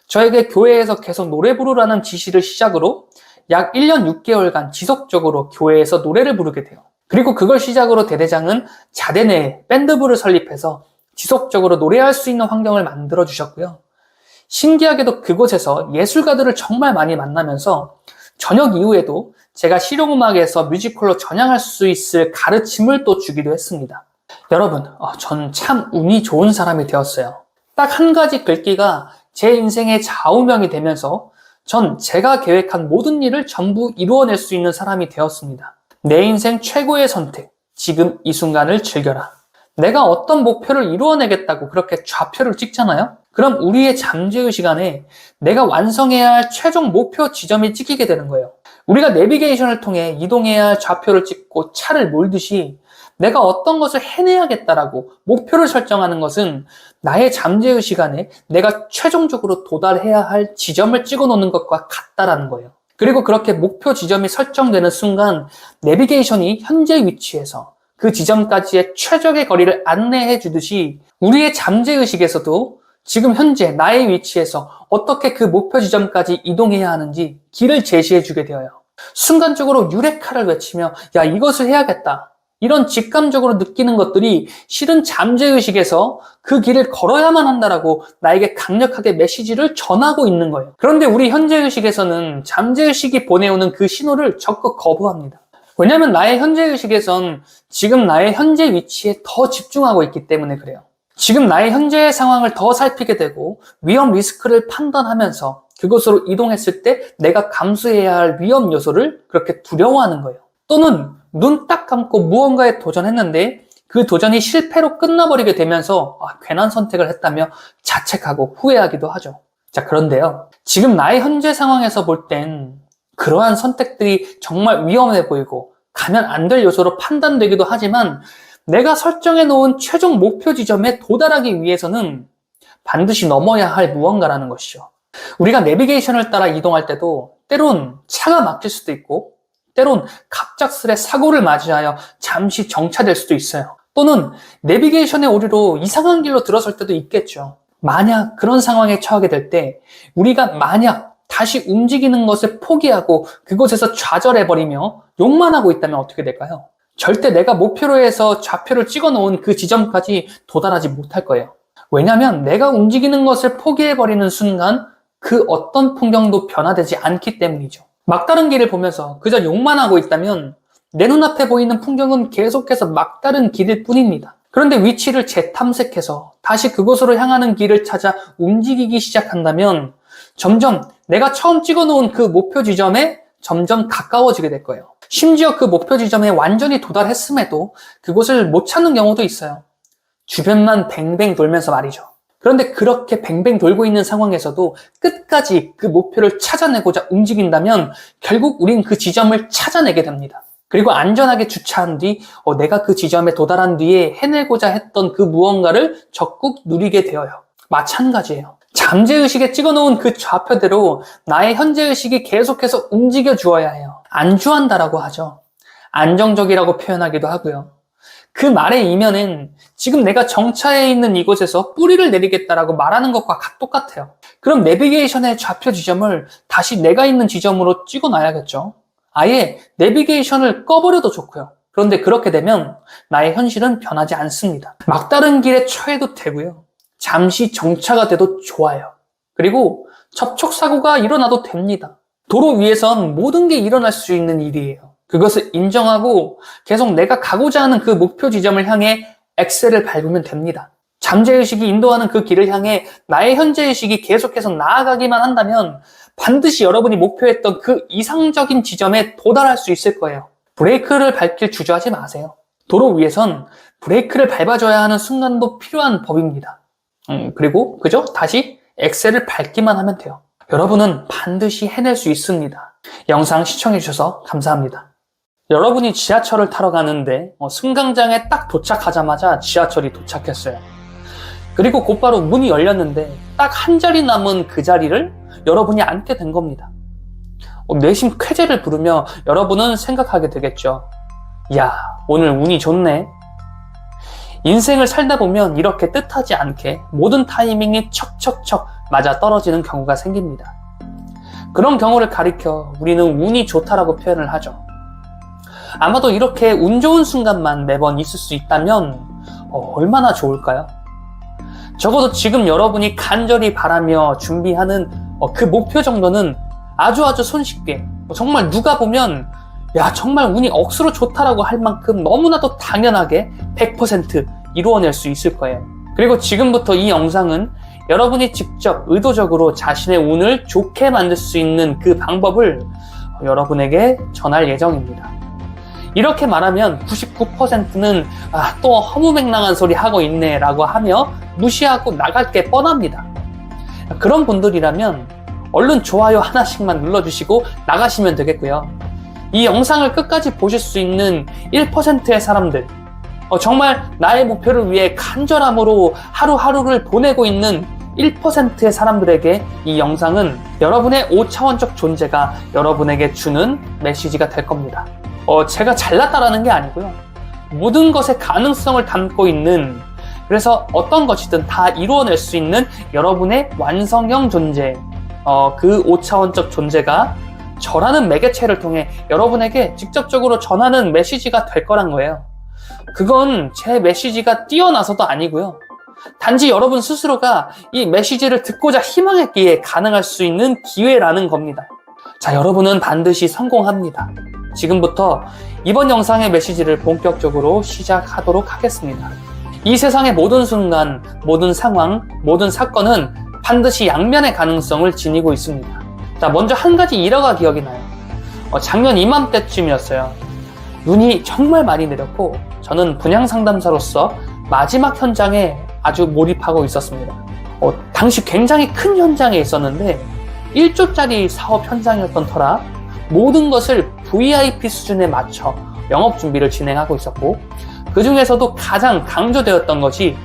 S1: 저에게 교회에서 계속 노래 부르라는 지시를 시작으로 약 1년 6개월간 지속적으로 교회에서 노래를 부르게 돼요. 그리고 그걸 시작으로 대대장은 자대 내에 밴드부를 설립해서 지속적으로 노래할 수 있는 환경을 만들어 주셨고요. 신기하게도 그곳에서 예술가들을 정말 많이 만나면서 저녁 이후에도 제가 실용음악에서 뮤지컬로 전향할 수 있을 가르침을 또 주기도 했습니다. 여러분, 전 참 운이 좋은 사람이 되었어요. 딱 한 가지 글귀가 제 인생의 좌우명이 되면서 전 제가 계획한 모든 일을 전부 이루어낼 수 있는 사람이 되었습니다. 내 인생 최고의 선택, 지금 이 순간을 즐겨라. 내가 어떤 목표를 이루어내겠다고 그렇게 좌표를 찍잖아요? 그럼 우리의 잠재의식 안에 내가 완성해야 할 최종 목표 지점이 찍히게 되는 거예요. 우리가 내비게이션을 통해 이동해야 할 좌표를 찍고 차를 몰듯이 내가 어떤 것을 해내야겠다라고 목표를 설정하는 것은 나의 잠재의식 안에 내가 최종적으로 도달해야 할 지점을 찍어 놓는 것과 같다라는 거예요. 그리고 그렇게 목표 지점이 설정되는 순간 내비게이션이 현재 위치에서 그 지점까지의 최적의 거리를 안내해 주듯이 우리의 잠재의식에서도 지금 현재 나의 위치에서 어떻게 그 목표 지점까지 이동해야 하는지 길을 제시해 주게 되어요. 순간적으로 유레카를 외치며 야, 이것을 해야겠다. 이런 직감적으로 느끼는 것들이 실은 잠재의식에서 그 길을 걸어야만 한다라고 나에게 강력하게 메시지를 전하고 있는 거예요. 그런데 우리 현재의식에서는 잠재의식이 보내오는 그 신호를 적극 거부합니다. 왜냐하면 나의 현재의식에선 지금 나의 현재 위치에 더 집중하고 있기 때문에 그래요. 지금 나의 현재의 상황을 더 살피게 되고 위험 리스크를 판단하면서 그곳으로 이동했을 때 내가 감수해야 할 위험 요소를 그렇게 두려워하는 거예요. 또는 눈 딱 감고 무언가에 도전했는데 그 도전이 실패로 끝나버리게 되면서 괜한 선택을 했다며 자책하고 후회하기도 하죠. 자, 그런데요. 지금 나의 현재 상황에서 볼 땐 그러한 선택들이 정말 위험해 보이고 가면 안 될 요소로 판단되기도 하지만 내가 설정해 놓은 최종 목표 지점에 도달하기 위해서는 반드시 넘어야 할 무언가라는 것이죠. 우리가 내비게이션을 따라 이동할 때도 때론 차가 막힐 수도 있고 때론 갑작스레 사고를 맞이하여 잠시 정차될 수도 있어요. 또는 내비게이션의 오류로 이상한 길로 들어설 때도 있겠죠. 만약 그런 상황에 처하게 될 때 우리가 만약 다시 움직이는 것을 포기하고 그곳에서 좌절해버리며 욕만 하고 있다면 어떻게 될까요? 절대 내가 목표로 해서 좌표를 찍어 놓은 그 지점까지 도달하지 못할 거예요. 왜냐하면 내가 움직이는 것을 포기해버리는 순간 그 어떤 풍경도 변화되지 않기 때문이죠. 막다른 길을 보면서 그저 욕만 하고 있다면 내 눈앞에 보이는 풍경은 계속해서 막다른 길일 뿐입니다. 그런데 위치를 재탐색해서 다시 그곳으로 향하는 길을 찾아 움직이기 시작한다면 점점 내가 처음 찍어놓은 그 목표 지점에 점점 가까워지게 될 거예요. 심지어 그 목표 지점에 완전히 도달했음에도 그곳을 못 찾는 경우도 있어요. 주변만 뱅뱅 돌면서 말이죠. 그런데 그렇게 뱅뱅 돌고 있는 상황에서도 끝까지 그 목표를 찾아내고자 움직인다면 결국 우린 그 지점을 찾아내게 됩니다. 그리고 안전하게 주차한 뒤 내가 그 지점에 도달한 뒤에 해내고자 했던 그 무언가를 적극 누리게 되어요. 마찬가지예요. 잠재의식에 찍어놓은 그 좌표대로 나의 현재의식이 계속해서 움직여 주어야 해요. 안주한다라고 하죠. 안정적이라고 표현하기도 하고요. 그 말의 이면은 지금 내가 정차해 있는 이곳에서 뿌리를 내리겠다라고 말하는 것과 똑같아요. 그럼 내비게이션의 좌표 지점을 다시 내가 있는 지점으로 찍어놔야겠죠. 아예 내비게이션을 꺼버려도 좋고요. 그런데 그렇게 되면 나의 현실은 변하지 않습니다. 막다른 길에 처해도 되고요. 잠시 정차가 돼도 좋아요. 그리고 접촉사고가 일어나도 됩니다. 도로 위에선 모든 게 일어날 수 있는 일이에요. 그것을 인정하고 계속 내가 가고자 하는 그 목표 지점을 향해 엑셀을 밟으면 됩니다. 잠재의식이 인도하는 그 길을 향해 나의 현재의식이 계속해서 나아가기만 한다면 반드시 여러분이 목표했던 그 이상적인 지점에 도달할 수 있을 거예요. 브레이크를 밟길 주저하지 마세요. 도로 위에선 브레이크를 밟아줘야 하는 순간도 필요한 법입니다. 그리고 그죠? 다시 엑셀을 밟기만 하면 돼요. 여러분은 반드시 해낼 수 있습니다. 영상 시청해주셔서 감사합니다. 여러분이 지하철을 타러 가는데 승강장에 딱 도착하자마자 지하철이 도착했어요. 그리고 곧바로 문이 열렸는데 딱 한 자리 남은 그 자리를 여러분이 앉게 된 겁니다. 내심 쾌재를 부르며 여러분은 생각하게 되겠죠. 야, 오늘 운이 좋네. 인생을 살다 보면 이렇게 뜻하지 않게 모든 타이밍이 척척척 맞아 떨어지는 경우가 생깁니다. 그런 경우를 가리켜 우리는 운이 좋다라고 표현을 하죠. 아마도 이렇게 운 좋은 순간만 매번 있을 수 있다면 얼마나 좋을까요? 적어도 지금 여러분이 간절히 바라며 준비하는 그 목표 정도는 아주 손쉽게, 정말 누가 보면 야 정말 운이 억수로 좋다라고 할 만큼 너무나도 당연하게 100% 이루어낼 수 있을 거예요. 그리고 지금부터 이 영상은 여러분이 직접 의도적으로 자신의 운을 좋게 만들 수 있는 그 방법을 여러분에게 전할 예정입니다. 이렇게 말하면 99%는 또 허무맹랑한 소리 하고 있네 라고 하며 무시하고 나갈 게 뻔합니다. 그런 분들이라면 얼른 좋아요 하나씩만 눌러주시고 나가시면 되겠고요. 이 영상을 끝까지 보실 수 있는 1%의 사람들, 정말 나의 목표를 위해 간절함으로 하루하루를 보내고 있는 1%의 사람들에게 이 영상은 여러분의 5차원적 존재가 여러분에게 주는 메시지가 될 겁니다. 제가 잘났다라는 게 아니고요. 모든 것의 가능성을 담고 있는, 그래서 어떤 것이든 다 이루어낼 수 있는 여러분의 완성형 존재, 그 5차원적 존재가 저라는 매개체를 통해 여러분에게 직접적으로 전하는 메시지가 될 거란 거예요. 그건 제 메시지가 뛰어나서도 아니고요. 단지 여러분 스스로가 이 메시지를 듣고자 희망했기에 가능할 수 있는 기회라는 겁니다. 자, 여러분은 반드시 성공합니다. 지금부터 이번 영상의 메시지를 본격적으로 시작하도록 하겠습니다. 이 세상의 모든 순간, 모든 상황, 모든 사건은 반드시 양면의 가능성을 지니고 있습니다. 자, 먼저 한 가지 일화가 기억이 나요. 작년 이맘때쯤이었어요. 눈이 정말 많이 내렸고 저는 분양상담사로서 마지막 현장에 아주 몰입하고 있었습니다. 당시 굉장히 큰 현장에 있었는데 1조짜리 사업 현장이었던 터라 모든 것을 VIP 수준에 맞춰 영업 준비를 진행하고 있었고, 그 중에서도 가장 강조되었던 것이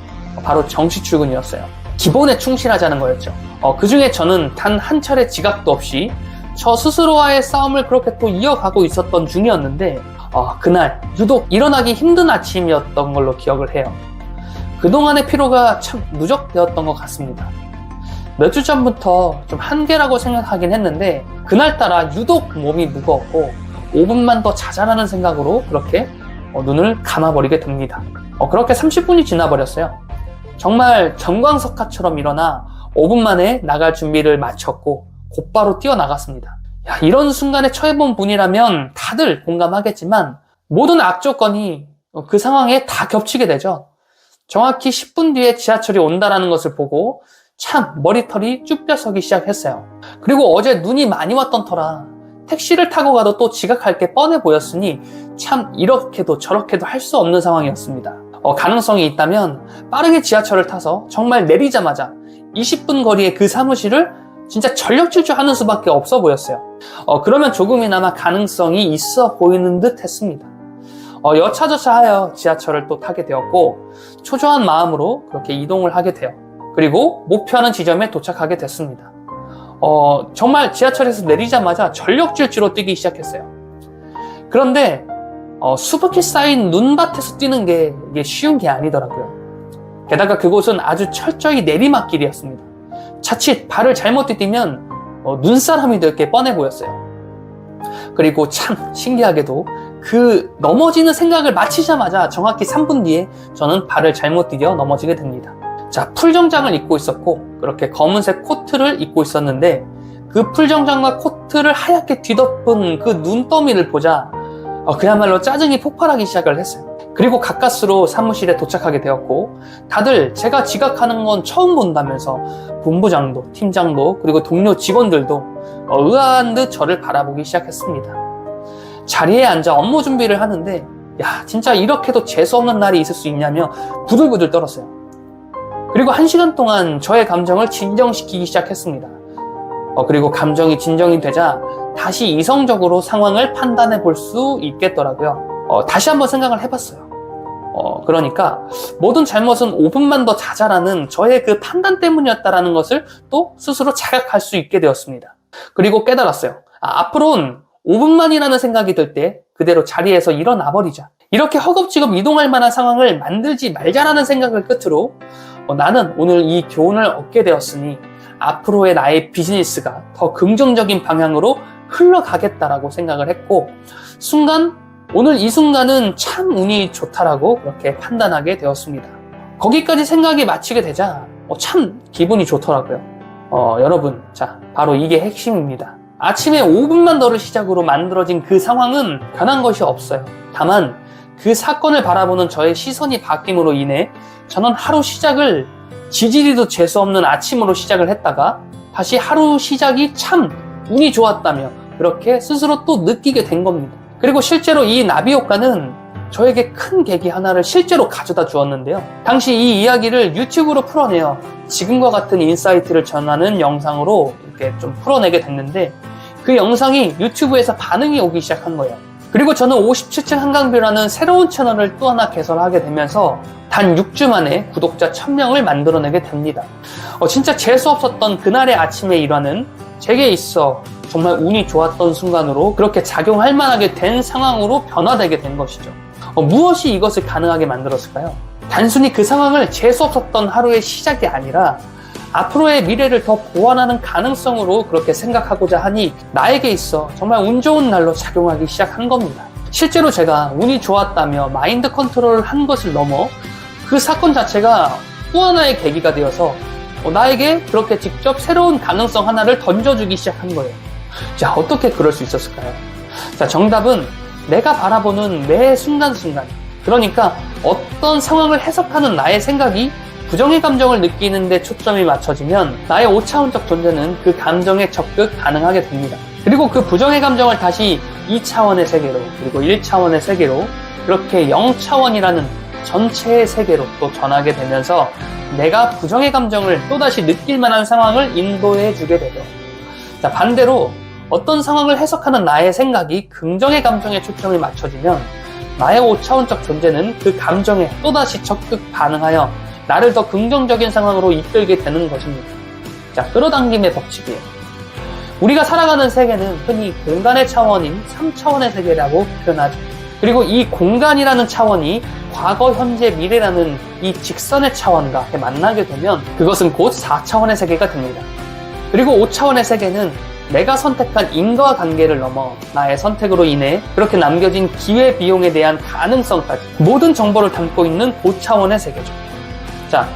S1: 바로 정시 출근이었어요. 기본에 충실하자는 거였죠. 그 중에 저는 단 한 차례 지각도 없이 저 스스로와의 싸움을 그렇게 또 이어가고 있었던 중이었는데, 그날 유독 일어나기 힘든 아침이었던 걸로 기억을 해요. 그동안의 피로가 참 누적되었던 것 같습니다. 몇 주 전부터 좀 한계라고 생각하긴 했는데 그날따라 유독 몸이 무거웠고 5분만 더 자자라는 생각으로 그렇게 눈을 감아버리게 됩니다. 그렇게 30분이 지나버렸어요. 정말 정광석화처럼 일어나 5분 만에 나갈 준비를 마쳤고 곧바로 뛰어나갔습니다. 이런 순간에 처해본 분이라면 다들 공감하겠지만 모든 악조건이 그 상황에 다 겹치게 되죠. 정확히 10분 뒤에 지하철이 온다는 것을 보고 참 머리털이 쭈뼛서기 시작했어요. 그리고 어제 눈이 많이 왔던 터라 택시를 타고 가도 또 지각할 게 뻔해 보였으니 참 이렇게도 저렇게도 할 수 없는 상황이었습니다. 가능성이 있다면 빠르게 지하철을 타서 정말 내리자마자 20분 거리의 그 사무실을 진짜 전력 질주하는 수밖에 없어 보였어요. 그러면 조금이나마 가능성이 있어 보이는 듯 했습니다. 여차저차하여 지하철을 또 타게 되었고 초조한 마음으로 그렇게 이동을 하게 돼요. 그리고 목표하는 지점에 도착하게 됐습니다. 정말 지하철에서 내리자마자 전력 질주로 뛰기 시작했어요. 그런데 수북히 쌓인 눈밭에서 뛰는 게 이게 쉬운 게 아니더라고요. 게다가 그곳은 아주 철저히 내리막길이었습니다. 자칫 발을 잘못 디디면 눈사람이 될 게 뻔해 보였어요. 그리고 참 신기하게도 그 넘어지는 생각을 마치자마자 정확히 3분 뒤에 저는 발을 잘못 디뎌 넘어지게 됩니다. 자, 풀정장을 입고 있었고 그렇게 검은색 코트를 입고 있었는데 그 풀정장과 코트를 하얗게 뒤덮은 그 눈더미를 보자 그야말로 짜증이 폭발하기 시작을 했어요. 그리고 가까스로 사무실에 도착하게 되었고 다들 제가 지각하는 건 처음 본다면서 본부장도 팀장도 그리고 동료 직원들도 의아한 듯 저를 바라보기 시작했습니다. 자리에 앉아 업무 준비를 하는데 야 진짜 이렇게도 재수없는 날이 있을 수 있냐며 부들부들 떨었어요. 그리고 1시간 동안 저의 감정을 진정시키기 시작했습니다. 그리고 감정이 진정이 되자 다시 이성적으로 상황을 판단해 볼 수 있겠더라고요. 다시 한번 생각을 해봤어요. 그러니까 모든 잘못은 5분만 더 자자라는 저의 그 판단 때문이었다라는 것을 또 스스로 자각할 수 있게 되었습니다. 그리고 깨달았어요. 앞으로는 5분만이라는 생각이 들 때 그대로 자리에서 일어나 버리자. 이렇게 허겁지겁 이동할 만한 상황을 만들지 말자라는 생각을 끝으로 나는 오늘 이 교훈을 얻게 되었으니 앞으로의 나의 비즈니스가 더 긍정적인 방향으로 흘러가겠다라고 생각을 했고, 오늘 이 순간은 참 운이 좋다라고 그렇게 판단하게 되었습니다. 거기까지 생각이 마치게 되자 참 기분이 좋더라고요. 여러분, 자, 바로 이게 핵심입니다. 아침에 5분만 더를 시작으로 만들어진 그 상황은 변한 것이 없어요. 다만 그 사건을 바라보는 저의 시선이 바뀜으로 인해 저는 하루 시작을 지지리도 재수 없는 아침으로 시작을 했다가 다시 하루 시작이 참 운이 좋았다며 그렇게 스스로 또 느끼게 된 겁니다. 그리고 실제로 이 나비 효과는 저에게 큰 계기 하나를 실제로 가져다 주었는데요. 당시 이 이야기를 유튜브로 풀어내어 지금과 같은 인사이트를 전하는 영상으로 이렇게 좀 풀어내게 됐는데, 그 영상이 유튜브에서 반응이 오기 시작한 거예요. 그리고 저는 57층 한강뷰라는 새로운 채널을 또 하나 개설하게 되면서 단 6주 만에 구독자 1000명을 만들어내게 됩니다. 진짜 재수없었던 그날의 아침의 일화는 제게 있어 정말 운이 좋았던 순간으로 그렇게 작용할 만하게 된 상황으로 변화되게 된 것이죠. 무엇이 이것을 가능하게 만들었을까요? 단순히 그 상황을 재수없었던 하루의 시작이 아니라 앞으로의 미래를 더 보완하는 가능성으로 그렇게 생각하고자 하니 나에게 있어 정말 운 좋은 날로 작용하기 시작한 겁니다. 실제로 제가 운이 좋았다며 마인드 컨트롤을 한 것을 넘어 그 사건 자체가 또 하나의 계기가 되어서 나에게 그렇게 직접 새로운 가능성 하나를 던져주기 시작한 거예요. 자, 어떻게 그럴 수 있었을까요? 자, 정답은 내가 바라보는 매 순간순간, 그러니까 어떤 상황을 해석하는 나의 생각이 부정의 감정을 느끼는 데 초점이 맞춰지면 나의 5차원적 존재는 그 감정에 적극 반응하게 됩니다. 그리고 그 부정의 감정을 다시 2차원의 세계로, 그리고 1차원의 세계로, 그렇게 0차원이라는 전체의 세계로 또 전하게 되면서 내가 부정의 감정을 또다시 느낄 만한 상황을 인도해 주게 되죠. 자, 반대로 어떤 상황을 해석하는 나의 생각이 긍정의 감정에 초점이 맞춰지면 나의 5차원적 존재는 그 감정에 또다시 적극 반응하여 나를 더 긍정적인 상황으로 이끌게 되는 것입니다. 자, 끌어당김의 법칙이에요. 우리가 살아가는 세계는 흔히 공간의 차원인 3차원의 세계라고 표현하죠. 그리고 이 공간이라는 차원이 과거, 현재, 미래라는 이 직선의 차원과 만나게 되면 그것은 곧 4차원의 세계가 됩니다. 그리고 5차원의 세계는 내가 선택한 인과관계를 넘어 나의 선택으로 인해 그렇게 남겨진 기회비용에 대한 가능성까지 모든 정보를 담고 있는 고차원의 세계죠. 자,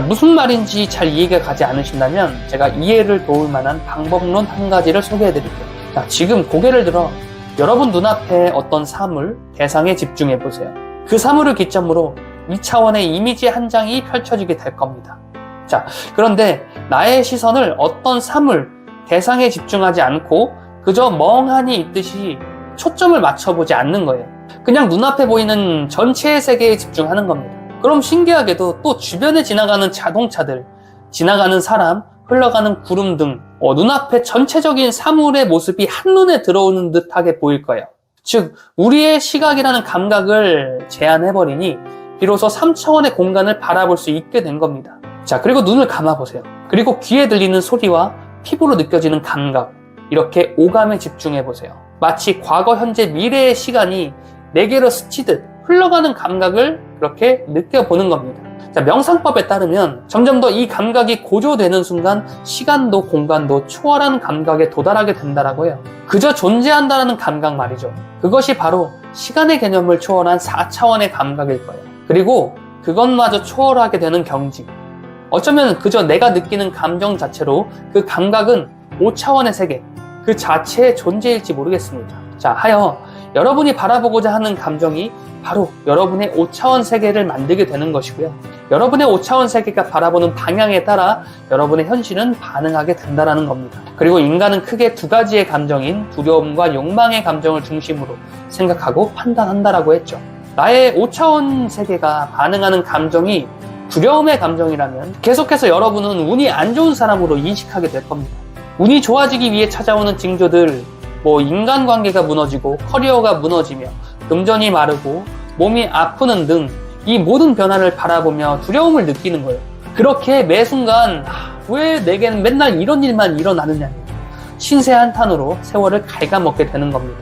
S1: 무슨 말인지 잘 이해가 가지 않으신다면 제가 이해를 도울 만한 방법론 한 가지를 소개해 드릴게요. 자, 지금 고개를 들어 여러분 눈앞에 어떤 사물, 대상에 집중해 보세요. 그 사물을 기점으로 2차원의 이미지 한 장이 펼쳐지게 될 겁니다. 자, 그런데 나의 시선을 어떤 사물, 대상에 집중하지 않고 그저 멍하니 있듯이 초점을 맞춰보지 않는 거예요. 그냥 눈앞에 보이는 전체의 세계에 집중하는 겁니다. 그럼 신기하게도 또 주변에 지나가는 자동차들, 지나가는 사람, 흘러가는 구름 등 눈앞에 전체적인 사물의 모습이 한눈에 들어오는 듯하게 보일 거예요. 즉, 우리의 시각이라는 감각을 제한해버리니 비로소 3차원의 공간을 바라볼 수 있게 된 겁니다. 자, 그리고 눈을 감아보세요. 그리고 귀에 들리는 소리와 피부로 느껴지는 감각, 이렇게 오감에 집중해보세요. 마치 과거, 현재, 미래의 시간이 내게로 스치듯 흘러가는 감각을 그렇게 느껴보는 겁니다. 자, 명상법에 따르면 점점 더 이 감각이 고조되는 순간 시간도 공간도 초월한 감각에 도달하게 된다라고 해요. 그저 존재한다라는 감각 말이죠. 그것이 바로 시간의 개념을 초월한 4차원의 감각일 거예요. 그리고 그것마저 초월하게 되는 경지. 어쩌면 그저 내가 느끼는 감정 자체로 그 감각은 5차원의 세계, 그 자체의 존재일지 모르겠습니다. 자, 하여 여러분이 바라보고자 하는 감정이 바로 여러분의 5차원 세계를 만들게 되는 것이고요. 여러분의 5차원 세계가 바라보는 방향에 따라 여러분의 현실은 반응하게 된다는 겁니다. 그리고 인간은 크게 두 가지의 감정인 두려움과 욕망의 감정을 중심으로 생각하고 판단한다라고 했죠. 나의 5차원 세계가 반응하는 감정이 두려움의 감정이라면 계속해서 여러분은 운이 안 좋은 사람으로 인식하게 될 겁니다. 운이 좋아지기 위해 찾아오는 징조들, 인간관계가 무너지고 커리어가 무너지며 금전이 마르고 몸이 아프는 등 이 모든 변화를 바라보며 두려움을 느끼는 거예요. 그렇게 매 순간 왜 내게는 맨날 이런 일만 일어나느냐, 신세 한탄으로 세월을 갉아먹게 되는 겁니다.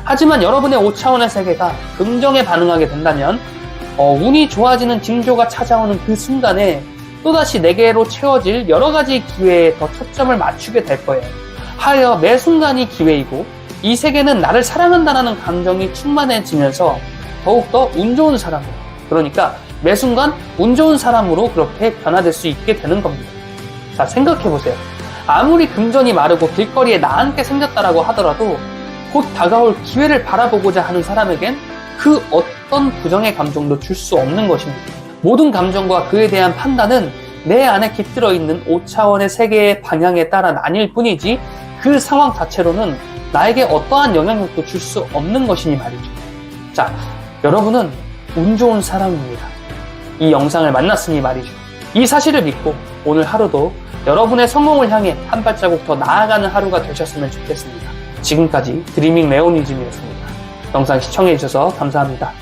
S1: 하지만 여러분의 5차원의 세계가 긍정에 반응하게 된다면 운이 좋아지는 징조가 찾아오는 그 순간에 또다시 내게로 채워질 여러 가지 기회에 더 초점을 맞추게 될 거예요. 하여 매 순간이 기회이고 이 세계는 나를 사랑한다는 감정이 충만해지면서 더욱더 운 좋은 사람으로, 그러니까 매 순간 운 좋은 사람으로 그렇게 변화될 수 있게 되는 겁니다. 자, 생각해보세요. 아무리 금전이 마르고 길거리에 나앉게 생겼다라고 하더라도 곧 다가올 기회를 바라보고자 하는 사람에겐 그 어떤 부정의 감정도 줄 수 없는 것입니다. 모든 감정과 그에 대한 판단은 내 안에 깃들어 있는 5차원의 세계의 방향에 따라 나뉠 뿐이지 그 상황 자체로는 나에게 어떠한 영향력도 줄 수 없는 것이니 말이죠. 자, 여러분은 운 좋은 사람입니다. 이 영상을 만났으니 말이죠. 이 사실을 믿고 오늘 하루도 여러분의 성공을 향해 한 발자국 더 나아가는 하루가 되셨으면 좋겠습니다. 지금까지 드리밍 레오니즘이었습니다. 영상 시청해주셔서 감사합니다.